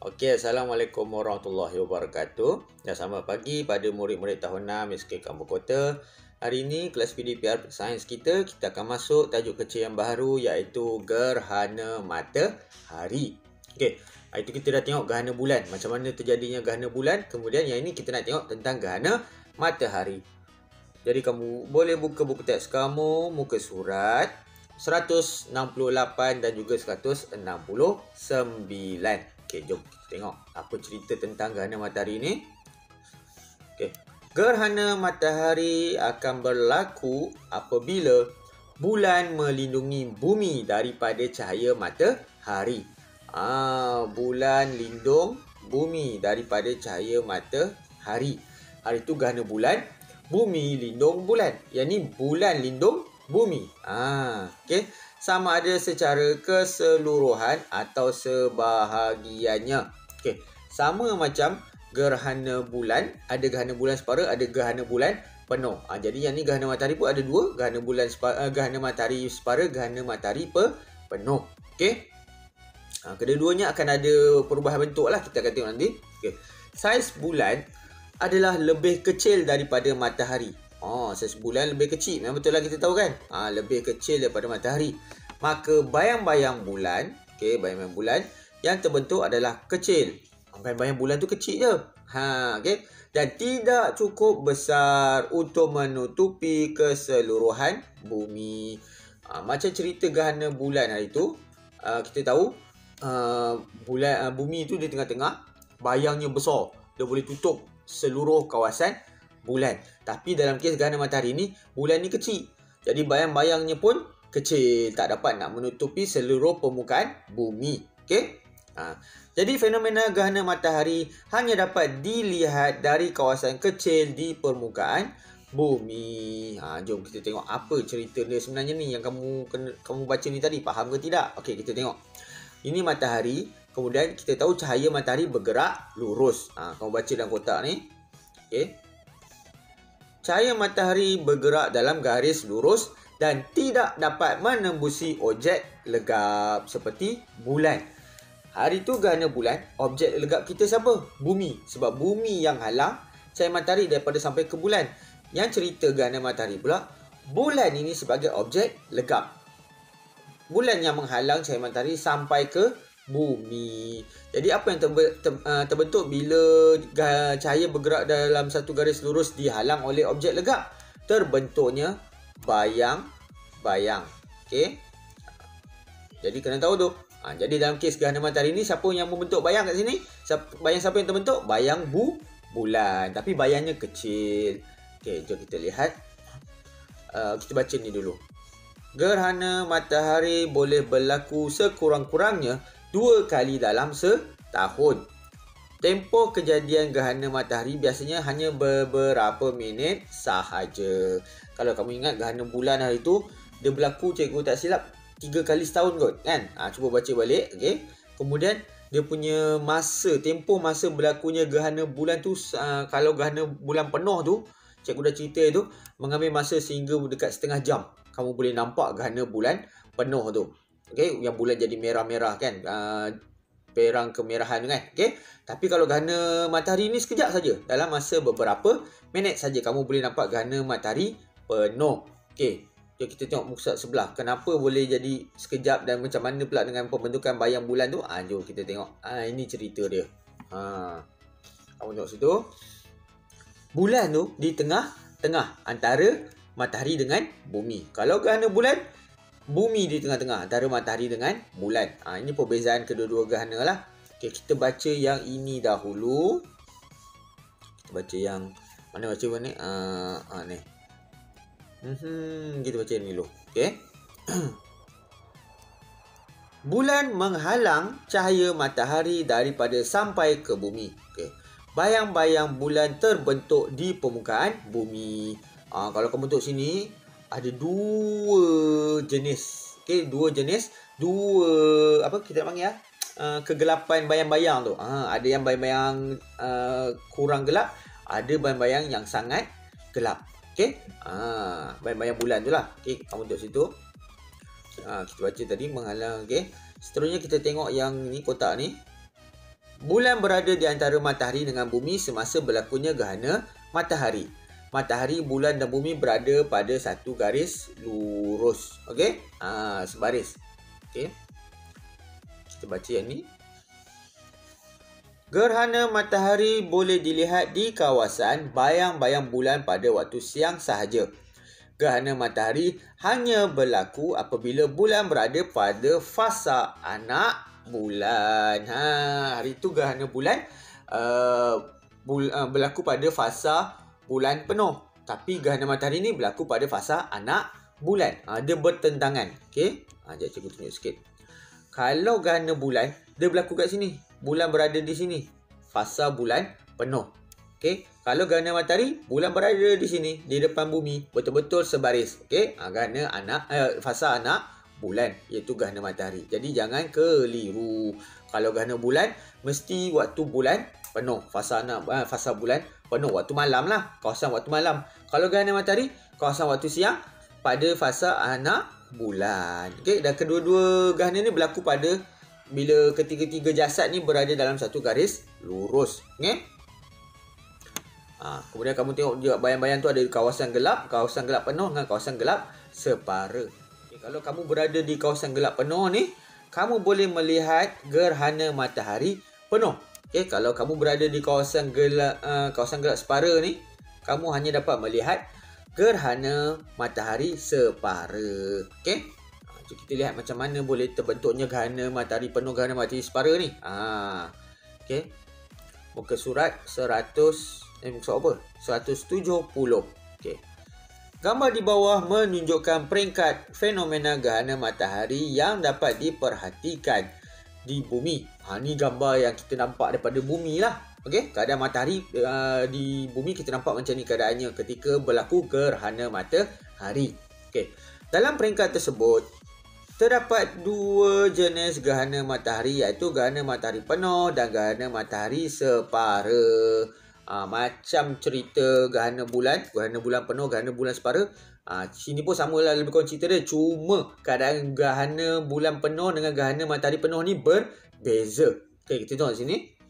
Okey, Assalamualaikum warahmatullahi wabarakatuh. Ya, selamat pagi pada murid-murid tahun 6 SK Kampung Kota. Hari ini kelas PDPR Sains kita akan masuk tajuk kecil yang baru iaitu Gerhana Matahari. Okey, hari itu kita dah tengok gerhana bulan. Macam mana terjadinya gerhana bulan. Kemudian yang ini kita nak tengok tentang gerhana matahari. Jadi kamu boleh buka buku teks kamu, muka surat 168 dan juga 169. Okey, jom kita tengok apa cerita tentang gerhana matahari ni. Okey. Gerhana matahari akan berlaku apabila bulan melindungi bumi daripada cahaya matahari. Bulan lindung bumi daripada cahaya matahari. Hari tu gerhana bulan, bumi lindung bulan. Yang ni bulan lindung bumi. Okey. Sama ada secara keseluruhan atau sebahagiannya. Okey, sama macam gerhana bulan, ada gerhana bulan separa, ada gerhana bulan penuh. Jadi yang ni gerhana matahari pun ada dua, gerhana bulan separa, gerhana matahari separa, gerhana matahari penuh. Okey. Kedua-duanya akan ada perubahan bentuk lah, kita akan tengok nanti. Okey. Saiz bulan adalah lebih kecil daripada matahari. Saiz bulan lebih kecil. Memang betul lah, kita tahu kan. Lebih kecil daripada matahari. Maka bayang-bayang bulan, bayang-bayang bulan yang terbentuk adalah kecil. Bayang-bayang bulan tu kecil je. Dan tidak cukup besar untuk menutupi keseluruhan bumi. Macam cerita gerhana bulan hari tu, kita tahu bumi tu di tengah-tengah, bayangnya besar. Dia boleh tutup seluruh kawasan bulan. Tapi dalam kes gerhana matahari ni, bulan ni kecil. Jadi bayang-bayangnya pun kecil, tak dapat nak menutupi seluruh permukaan bumi. Okey? Jadi fenomena gerhana matahari hanya dapat dilihat dari kawasan kecil di permukaan bumi. Jom kita tengok apa cerita dia sebenarnya ni yang kamu baca ni tadi. Faham ke tidak? Okey, kita tengok. Ini matahari. Kemudian kita tahu cahaya matahari bergerak lurus. Kamu baca dalam kotak ni. Okey. Cahaya matahari bergerak dalam garis lurus dan tidak dapat menembusi objek legap seperti bulan. Hari tu gerhana bulan, objek legap kita siapa? Bumi. Sebab bumi yang halang cahaya matahari daripada sampai ke bulan. Yang cerita gerhana matahari pula, bulan ini sebagai objek legap. Bulan yang menghalang cahaya matahari sampai ke bumi. Jadi apa yang terbentuk bila cahaya bergerak dalam satu garis lurus dihalang oleh objek legap? Terbentuknya bayang-bayang. Okey. Jadi kena tahu tu. Jadi dalam kes gerhana matahari ni, siapa yang membentuk bayang kat sini? Bayang siapa yang terbentuk? Bayang bulan. Tapi bayangnya kecil. Okey, jom kita lihat. Kita baca ni dulu. Gerhana matahari boleh berlaku sekurang-kurangnya 2 kali dalam setahun. Tempoh kejadian gerhana matahari biasanya hanya beberapa minit sahaja. Kalau kamu ingat gerhana bulan hari tu, dia berlaku, cikgu tak silap, 3 kali setahun kot, kan? Cuba baca balik, okey. Kemudian dia punya tempoh masa berlakunya gerhana bulan tu, kalau gerhana bulan penuh tu, cikgu dah cerita tu, mengambil masa sehingga dekat setengah jam. Kamu boleh nampak gerhana bulan penuh tu. Okey, yang bulan jadi merah-merah kan, perang kemerahan tu kan. Okey, tapi kalau gerhana matahari ni sekejap saja, dalam masa beberapa minit saja kamu boleh nampak gerhana matahari penuh. Okey, jom kita tengok muka sebelah. Kenapa boleh jadi sekejap dan macam mana pula dengan pembentukan bayang bulan tu? Jom kita tengok. Ini cerita dia. Kamu tengok situ. Bulan tu di tengah-tengah antara matahari dengan bumi. Kalau gerhana bulan, bumi di tengah-tengah antara matahari dengan bulan. Ini perbezaan kedua-dua gerhana lah. Okay, kita baca yang ini dahulu. Kita baca yang mana ni? Ni. Kita baca ni dulu. Okay. Bulan menghalang cahaya matahari daripada sampai ke bumi. Okay. Bayang-bayang bulan terbentuk di permukaan bumi. Kalau kamu tengok sini, ada 2 jenis. Okey, 2 jenis. 2 apa kita panggil kegelapan bayang-bayang tu. Ada yang bayang-bayang kurang gelap, ada bayang-bayang yang sangat gelap. Okey. Bayang-bayang bulan tu lah. Okey, kamu tengok situ. Kita baca tadi menghalang. Okey. Seterusnya kita tengok yang ni, kotak ni. Bulan berada di antara matahari dengan bumi semasa berlakunya gerhana matahari. Matahari, bulan dan bumi berada pada satu garis lurus. Okey? Sebaris. Okey. Kita baca yang ni. Gerhana matahari boleh dilihat di kawasan bayang-bayang bulan pada waktu siang sahaja. Gerhana matahari hanya berlaku apabila bulan berada pada fasa anak bulan. Hari tu gerhana bulan berlaku pada fasa bulan penuh. Tapi gerhana matahari ni berlaku pada fasa anak bulan. Dia bertentangan. Okey. Sekejap cikgu tunjuk sikit. Kalau gerhana bulan, dia berlaku kat sini. Bulan berada di sini. Fasa bulan penuh. Okey. Kalau gerhana matahari, bulan berada di sini. Di depan bumi. Betul-betul sebaris. Okey. Gerhana fasa anak bulan. Iaitu gerhana matahari. Jadi jangan keliru. Kalau gerhana bulan, mesti waktu bulan penuh. Fasa bulan penuh. Waktu malam lah. Kawasan waktu malam. Kalau gerhana matahari, kawasan waktu siang pada fasa anak bulan. Okey, dan kedua-dua gerhana ni berlaku pada bila ketiga-tiga jasad ni berada dalam satu garis lurus. Okey. Kemudian kamu tengok juga bayang-bayang tu ada kawasan gelap penuh dengan kawasan gelap separa. Okay, kalau kamu berada di kawasan gelap penuh ni, kamu boleh melihat gerhana matahari penuh. Okey, kalau kamu berada di kawasan gelap separa ni, kamu hanya dapat melihat gerhana matahari separa. Okey. Kita lihat macam mana boleh terbentuknya gerhana matahari penuh, gerhana matahari separa ni. Okey. Muka surat 170. Okey. Gambar di bawah menunjukkan peringkat fenomena gerhana matahari yang dapat diperhatikan di bumi. Ni gambar yang kita nampak daripada bumi lah. Okey, keadaan matahari di bumi kita nampak macam ni keadaannya ketika berlaku gerhana matahari. Okey. Dalam peringkat tersebut terdapat dua jenis gerhana matahari, iaitu gerhana matahari penuh dan gerhana matahari separa. Macam cerita gerhana bulan penuh, gerhana bulan separa. Sini pun samalah lebih kurang cerita dia. Cuma keadaan gerhana bulan penuh dengan gerhana matahari penuh ni berbeza. Okey, kita tengok sini.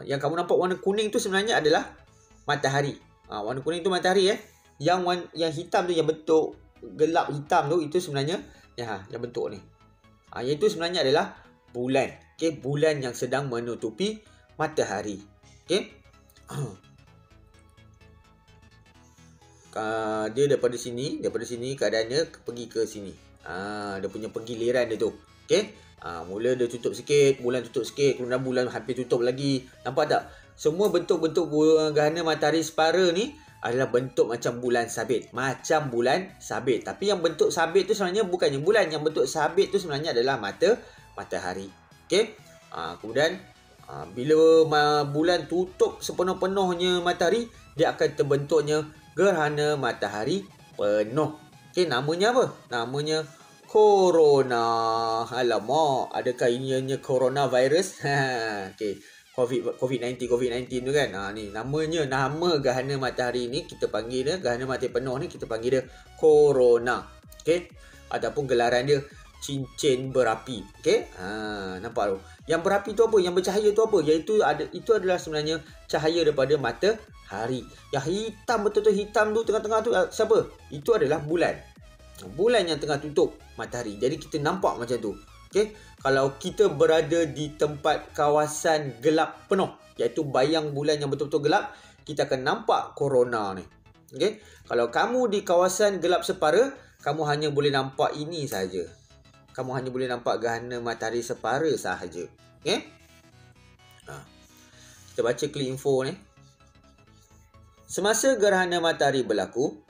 Yang kamu nampak warna kuning tu sebenarnya adalah matahari. Warna kuning tu matahari. Yang hitam tu, yang bentuk gelap hitam tu, itu sebenarnya yang bentuk ni. Yang itu sebenarnya adalah bulan. Okey, bulan yang sedang menutupi matahari. Okey. Dia daripada sini keadaannya pergi ke sini. Dia punya penggiliran dia tu. Okey. Mula dia tutup sikit, bulan tutup sikit, kemudian bulan hampir tutup lagi. Nampak tak? Semua bentuk-bentuk gerhana matahari separa ni adalah bentuk macam bulan sabit. Tapi yang bentuk sabit tu sebenarnya bukannya bulan. Yang bentuk sabit tu sebenarnya adalah matahari. Okey. Kemudian bila bulan tutup sepenuh-penuhnya matahari, dia akan terbentuknya gerhana matahari penuh. Okey, namanya apa? Namanya corona. Alamak, adakah ininya coronavirus? Okey, COVID-19 tu kan. Ni nama gerhana matahari ni kita panggil dia, gerhana matahari penuh ni kita panggil dia corona. Okey, ataupun gelaran dia cincin berapi. Okey. Nampak tu. Yang berapi tu apa? Yang bercahaya tu apa? Itu adalah sebenarnya cahaya daripada matahari. Yang hitam, betul-betul hitam tu tengah-tengah tu siapa? Itu adalah bulan. Bulan yang tengah tutup matahari. Jadi kita nampak macam tu. Okey. Kalau kita berada di tempat kawasan gelap penuh, iaitu bayang bulan yang betul-betul gelap, kita akan nampak corona ni. Okey. Kalau kamu di kawasan gelap separa, kamu hanya boleh nampak ini saja. Kamu hanya boleh nampak gerhana matahari separa sahaja. Okey. Kita baca klik info ni. Semasa gerhana matahari berlaku,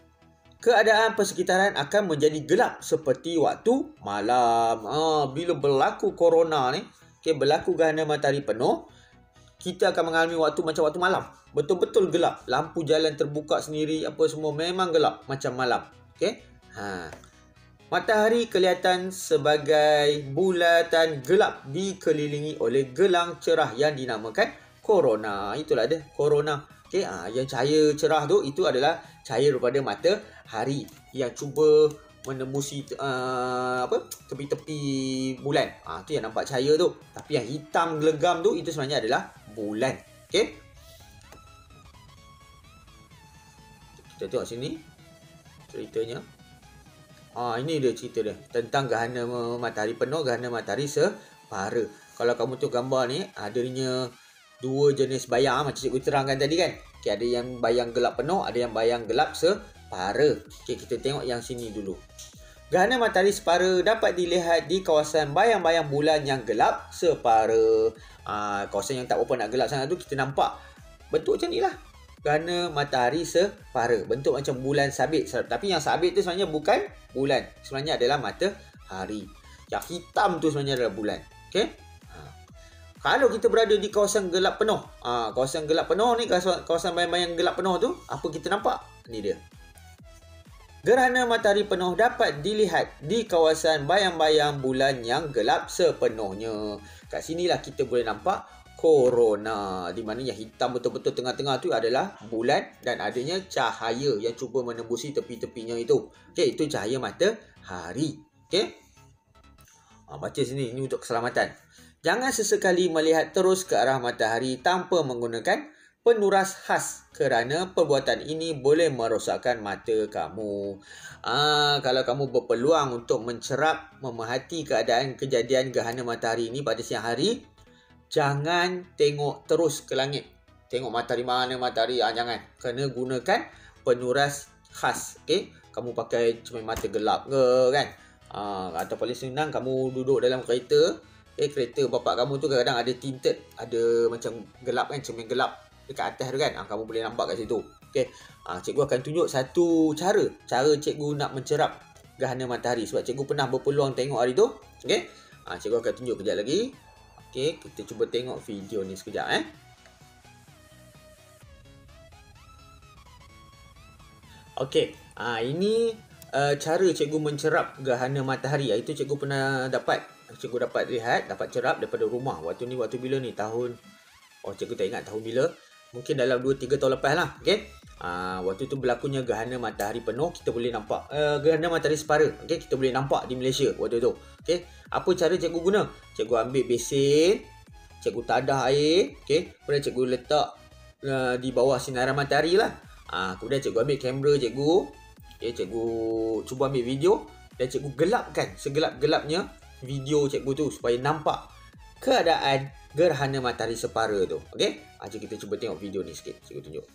keadaan persekitaran akan menjadi gelap seperti waktu malam. Bila berlaku corona ni, berlaku gerhana matahari penuh, kita akan mengalami waktu macam waktu malam. Betul-betul gelap. Lampu jalan terbuka sendiri, apa semua memang gelap macam malam. Okey. Matahari kelihatan sebagai bulatan gelap dikelilingi oleh gelang cerah yang dinamakan corona. Itulah dia, corona. Okey, yang cahaya cerah tu itu adalah cahaya daripada matahari yang cuba menembusi tepi-tepi bulan. Tu yang nampak cahaya tu. Tapi yang hitam gelegam tu itu sebenarnya adalah bulan. Okey. Kita tengok sini ceritanya. Ini dia cerita dia tentang gerhana matahari penuh, gerhana matahari separa. Kalau kamu tengok gambar ni, adanya dua jenis bayang macam cikgu terangkan tadi kan. Okay, ada yang bayang gelap penuh, ada yang bayang gelap separa. Okay, kita tengok yang sini dulu. Gerhana matahari separa dapat dilihat di kawasan bayang-bayang bulan yang gelap separa. Kawasan yang tak berapa nak gelap sangat tu, kita nampak bentuk macam ni lah. Gerhana matahari separa. Bentuk macam bulan sabit. Tapi yang sabit tu sebenarnya bukan bulan. Sebenarnya adalah matahari. Yang hitam tu sebenarnya adalah bulan. Okay? Kalau kita berada di kawasan gelap penuh. Kawasan gelap penuh ni, kawasan bayang-bayang gelap penuh tu, apa kita nampak? Ni dia. Gerhana matahari penuh dapat dilihat di kawasan bayang-bayang bulan yang gelap sepenuhnya. Kat sinilah kita boleh nampak corona, di mana yang hitam betul-betul tengah-tengah tu adalah bulan dan adanya cahaya yang cuba menembusi tepi-tepinya itu. Okey, itu cahaya matahari. Okey. Baca sini, ini untuk keselamatan. Jangan sesekali melihat terus ke arah matahari tanpa menggunakan penuras khas kerana perbuatan ini boleh merosakkan mata kamu. Kalau kamu berpeluang untuk mencerap, memerhati keadaan kejadian gerhana matahari ini pada siang hari, jangan tengok terus ke langit. Tengok matahari mana matahari, jangan. Kena gunakan penuras khas. Okay? Kamu pakai cermin mata gelap ke kan? Atau paling senang kamu duduk dalam kereta. Kereta bapak kamu tu kadang-kadang ada tinted, ada macam gelap kan, cermin gelap dekat atas tu kan. Kamu boleh nampak kat situ. Okay? Cikgu akan tunjuk satu cara cikgu nak mencerap gerhana matahari. Sebab cikgu pernah berpeluang tengok hari tu. Okay? Cikgu akan tunjuk kejap lagi. Okay, kita cuba tengok video ni sekejap. Okay, ini cara cikgu mencerap gerhana matahari. Itu cikgu pernah dapat. Cikgu dapat lihat, dapat cerap daripada rumah. Waktu bila ni? Cikgu tak ingat tahun bila. Mungkin dalam 2-3 tahun lepas lah. Okay. Waktu tu berlakunya gerhana matahari penuh. Kita boleh nampak gerhana matahari separa. Okay, kita boleh nampak di Malaysia waktu tu. Okay. Apa cara cikgu guna? Cikgu ambil besin, cikgu tadah air. Okay. Kemudian cikgu letak di bawah sinaran matahari lah. Kemudian cikgu ambil kamera cikgu. Okay, cikgu cuba ambil video. Dan cikgu gelapkan segelap-gelapnya video cikgu tu supaya nampak keadaan gerhana matahari separa tu. Okey? Jom kita cuba tengok video ni sikit. Cikgu tunjuk.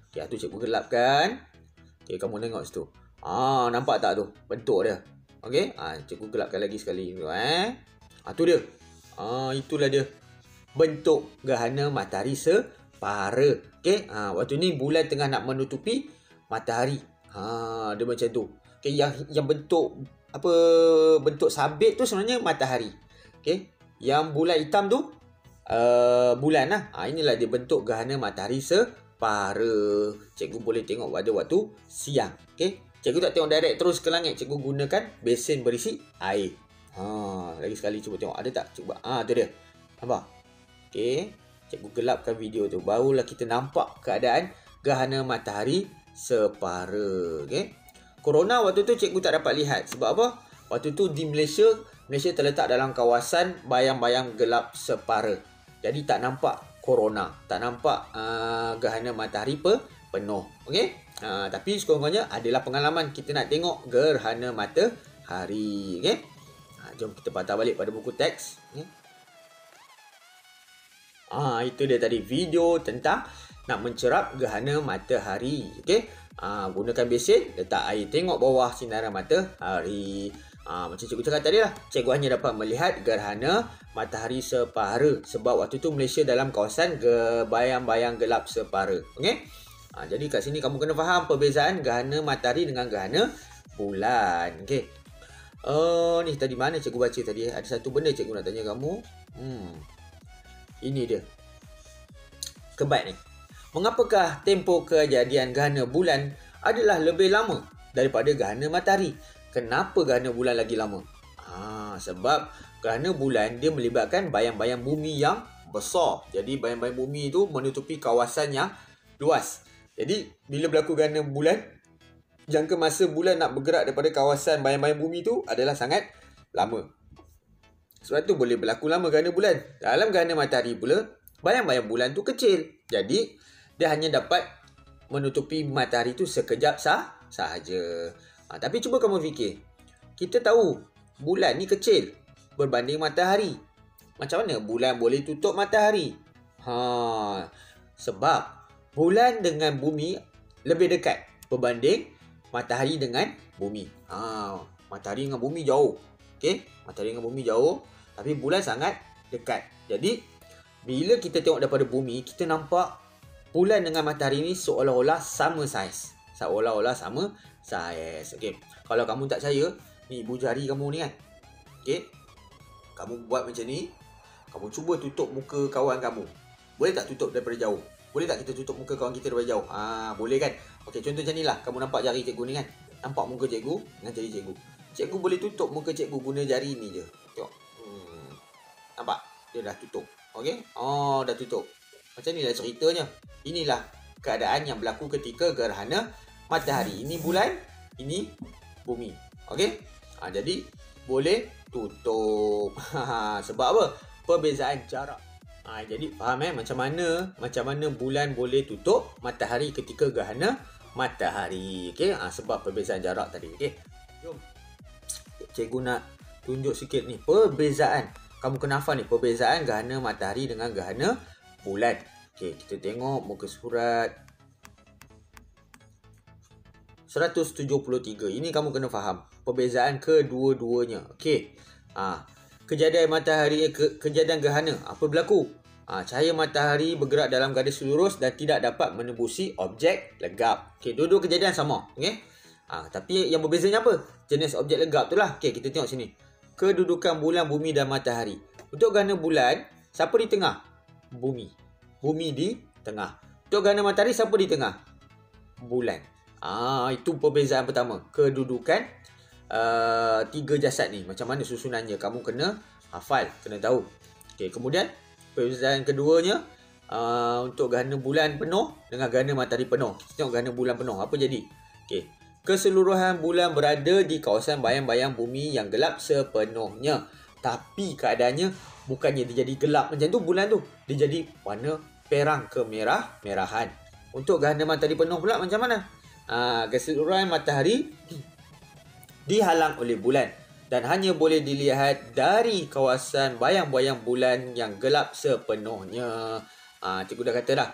Okey, tu cikgu gelapkan. Okey, kamu tengok situ. Nampak tak tu bentuk dia? Okey? Cikgu gelapkan lagi sekali. Tu dia. Itulah dia bentuk gerhana matahari separa. Okey? Waktu ni bulan tengah nak menutupi matahari. Dia macam tu. Okey, yang bentuk bentuk sabit tu sebenarnya matahari. Okey, yang bulan hitam tu bulan lah. Inilah dia bentuk gerhana matahari separa. Cikgu boleh tengok pada waktu siang. Okey, cikgu tak tengok direct terus ke langit. Cikgu gunakan besin berisi air. Lagi sekali cuba tengok. Ada tak? Cuba. Tu dia. Nampak? Okey, cikgu gelapkan video tu. Barulah kita nampak keadaan gerhana matahari separa. Okey. Corona waktu tu cikgu tak dapat lihat. Sebab apa? Waktu tu di Malaysia terletak dalam kawasan bayang-bayang gelap separa. Jadi tak nampak corona. Tak nampak gerhana matahari penuh. Okey? Tapi sekurang-kurangnya adalah pengalaman kita nak tengok gerhana matahari. Okey? Jom kita patah balik pada buku teks. Itu dia tadi video tentang nak mencerap gerhana matahari. Okey? Gunakan besin, letak air, tengok bawah sinaran matahari. Macam cikgu cakap tadi lah, cikgu hanya dapat melihat gerhana matahari separa. Sebab waktu tu Malaysia dalam kawasan bayang-bayang gelap separa. Okay? Jadi kat sini kamu kena faham perbezaan gerhana matahari dengan gerhana bulan. Okay? Ni tadi mana cikgu baca tadi? Ada satu benda cikgu nak tanya kamu. Ini dia. Kebat ni. Mengapakah tempoh kejadian gerhana bulan adalah lebih lama daripada gerhana matahari? Kenapa gerhana bulan lagi lama? Sebab gerhana bulan dia melibatkan bayang-bayang bumi yang besar. Jadi bayang-bayang bumi itu menutupi kawasan yang luas. Jadi bila berlaku gerhana bulan, jangka masa bulan nak bergerak daripada kawasan bayang-bayang bumi tu adalah sangat lama. Sebab tu boleh berlaku lama gerhana bulan. Dalam gerhana matahari pula, bayang-bayang bulan tu kecil. Jadi, dia hanya dapat menutupi matahari tu sekejap sahaja. Tapi cuba kamu fikir. Kita tahu bulan ni kecil berbanding matahari. Macam mana bulan boleh tutup matahari? Sebab bulan dengan bumi lebih dekat berbanding matahari dengan bumi. Matahari dengan bumi jauh. Okey, matahari dengan bumi jauh, tapi bulan sangat dekat. Jadi, bila kita tengok daripada bumi, kita nampak bulan dengan matahari ni seolah-olah sama saiz. Okey, kalau kamu tak percaya, ni ibu jari kamu ni kan. Okey, kamu buat macam ni. Kamu cuba tutup muka kawan kamu. Boleh tak tutup daripada jauh? Boleh tak kita tutup muka kawan kita daripada jauh? Boleh kan? Okey, contoh macam ni lah. Kamu nampak jari cikgu ni kan? Nampak muka cikgu dengan jari cikgu. Cikgu boleh tutup muka cikgu guna jari ni je. Tengok. Nampak? Dia dah tutup. Okey? Dah tutup. Macam ni lah ceritanya. Inilah keadaan yang berlaku ketika gerhana matahari. Ini bulan, ini bumi. Okey? Jadi, boleh tutup. Sebab apa? Perbezaan jarak. Jadi faham macam mana bulan boleh tutup matahari ketika gerhana matahari. Okey, sebab perbezaan jarak tadi. Okey. Jom. Cikgu nak tunjuk sikit ni perbezaan. Kamu kena hafal ni perbezaan gerhana matahari dengan gerhana bulan. Okey, kita tengok muka surat 173. Ini kamu kena faham perbezaan kedua-duanya. Okey. Kejadian gerhana, apa berlaku? Cahaya matahari bergerak dalam garis lurus dan tidak dapat menembusi objek legap. Okey, dua-dua kejadian sama. Okey. Tapi yang berbezanya apa? Jenis objek legap tu lah. Okey, kita tengok sini. Kedudukan bulan, bumi dan matahari. Untuk gerhana bulan, siapa di tengah? Bumi. Bumi di tengah. Untuk gerhana matahari, siapa di tengah? Bulan. Itu perbezaan pertama. Kedudukan tiga jasad ni. Macam mana susunannya? Kamu kena hafal, kena tahu. Okey, kemudian perbezaan keduanya untuk gerhana bulan penuh dengan gerhana matahari penuh. Kita tengok gerhana bulan penuh. Apa jadi? Okey. Keseluruhan bulan berada di kawasan bayang-bayang bumi yang gelap sepenuhnya. Tapi keadaannya bukannya dia jadi gelap macam tu bulan tu. Dia jadi warna perang kemerah-merahan. Untuk gerhana matahari penuh pula macam mana? Keseluruhan matahari dihalang oleh bulan dan hanya boleh dilihat dari kawasan bayang-bayang bulan yang gelap sepenuhnya. Cikgu dah kata dah,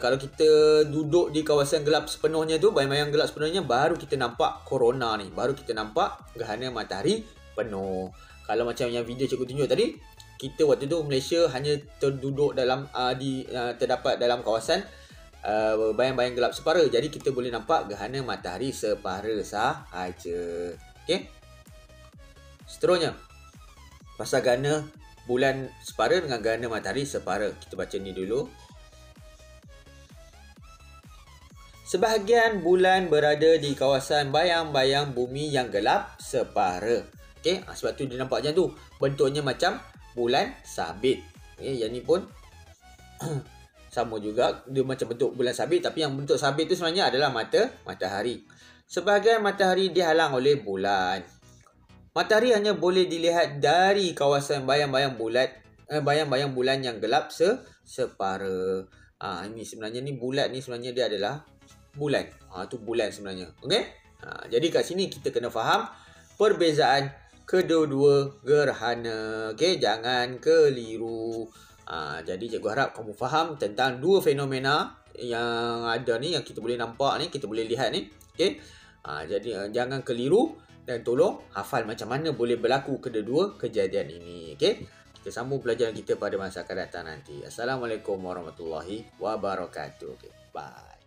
kalau kita duduk di kawasan gelap sepenuhnya tu, bayang-bayang gelap sepenuhnya, baru kita nampak corona ni, baru kita nampak gerhana matahari penuh. Kalau macam yang video cikgu tunjuk tadi, kita waktu tu Malaysia hanya terduduk dalam terdapat dalam kawasan bayang-bayang gelap separa. Jadi kita boleh nampak gerhana matahari separa sahaja. Okey. Seterusnya, pasal gerhana bulan separa dengan gerhana matahari separa. Kita baca ni dulu. Sebahagian bulan berada di kawasan bayang-bayang bumi yang gelap separa. Okey, sebab tu dia nampak macam tu. Bentuknya macam bulan sabit. Okey, yang ni pun sama juga, dia macam bentuk bulan sabit, tapi yang bentuk sabit tu sebenarnya adalah matahari. Sebahagian matahari dihalang oleh bulan. Matahari hanya boleh dilihat dari kawasan bayang-bayang bulan yang gelap separa. Ini sebenarnya ni bulat ni sebenarnya dia adalah bulan. Tu bulan sebenarnya. Okey? Jadi kat sini kita kena faham perbezaan kedua-dua gerhana. Okey, jangan keliru. Jadi cikgu harap kamu faham tentang dua fenomena yang ada ni, yang kita boleh nampak ni, kita boleh lihat ni. Okey. Jadi jangan keliru dan tolong hafal macam mana boleh berlaku kedua-dua kejadian ini. Okey. Kita sambung pelajaran kita pada masa akan datang nanti. Assalamualaikum warahmatullahi wabarakatuh. Okay, bye.